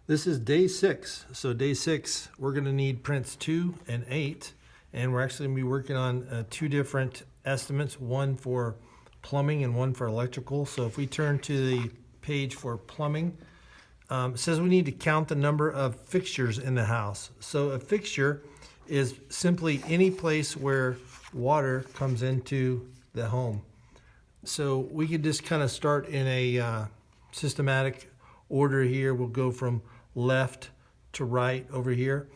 This is day 6. So day 6, we're going to need prints 2 and 8. And we're actually going to be working on 2 different estimates, one for plumbing and one for electrical. So if we turn to the page for plumbing, it says we need to count the number of fixtures in the house. So a fixture is simply any place where water comes into the home. So we could just kind of start in a systematic order here. We'll go from left to right over here.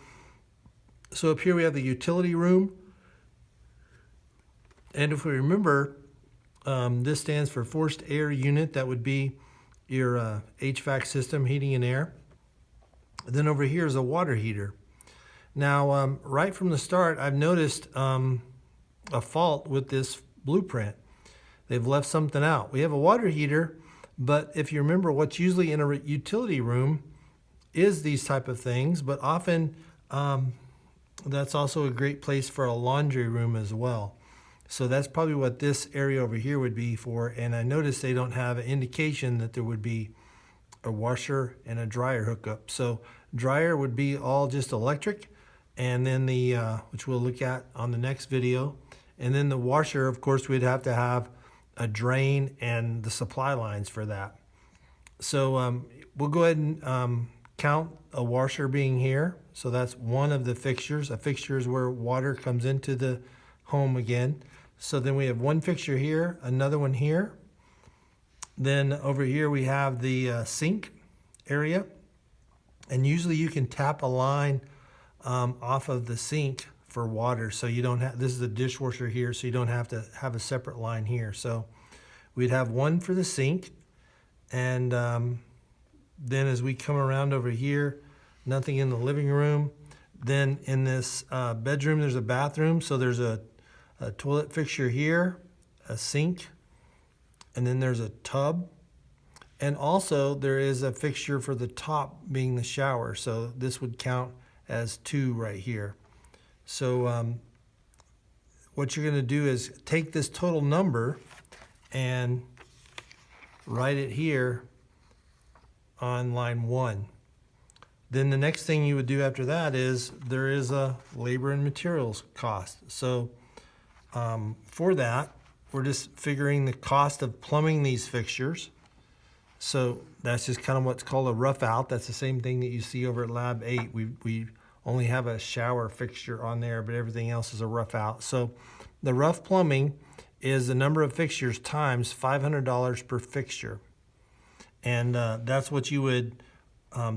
So up here we have the utility room. And if we remember, this stands for forced air unit. That would be your HVAC system, heating and air. Then over here is a water heater. Now, right from the start, I've noticed a fault with this blueprint. They've left something out. We have a water heater, but if you remember, what's usually in a utility room is these type of things, but often that's also a great place for a laundry room as well. So that's probably what this area over here would be for. And I noticed they don't have an indication that there would be a washer and a dryer hookup. So dryer would be all just electric, and then the which we'll look at on the next video. And then the washer, of course, we'd have to have a drain and the supply lines for that. So we'll go ahead and count a washer being here. So that's one of the fixtures. A fixture is where water comes into the home again. So then we have one fixture here, another one here. Then over here we have the sink area. And usually you can tap a line off of the sink for water. So you don't have, this is a dishwasher here, so you don't have to have a separate line here. So we'd have one for the sink. And then as we come around over here, nothing in the living room. Then in this bedroom, there's a bathroom. So there's a toilet fixture here, a sink, and then there's a tub. And also there is a fixture for the top being the shower. So this would count as 2 right here. So what you're going to do is take this total number and write it here on line 1. Then the next thing you would do after that is there is a labor and materials cost. So for that, we're just figuring the cost of plumbing these fixtures. So that's just kind of what's called a rough out. That's the same thing that you see over at Lab 8. We only have a shower fixture on there, but everything else is a rough out. So the rough plumbing is the number of fixtures times $500 per fixture. And that's what you would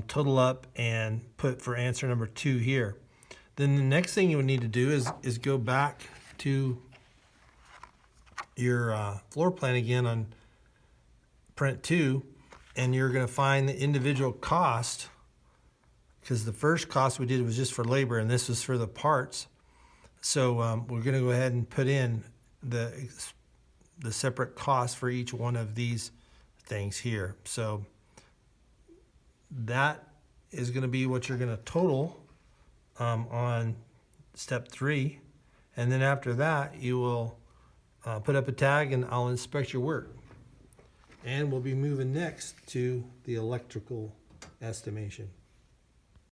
total up and put for answer number 2 here. Then the next thing you would need to do is go back to your floor plan again on print 2, and you're going to find the individual cost, because the first cost we did was just for labor and this was for the parts. So we're going to go ahead and put in the separate cost for each one of these things here. So that is going to be what you're going to total on step 3. And then after that, you will put up a tag and I'll inspect your work. And we'll be moving next to the electrical estimation.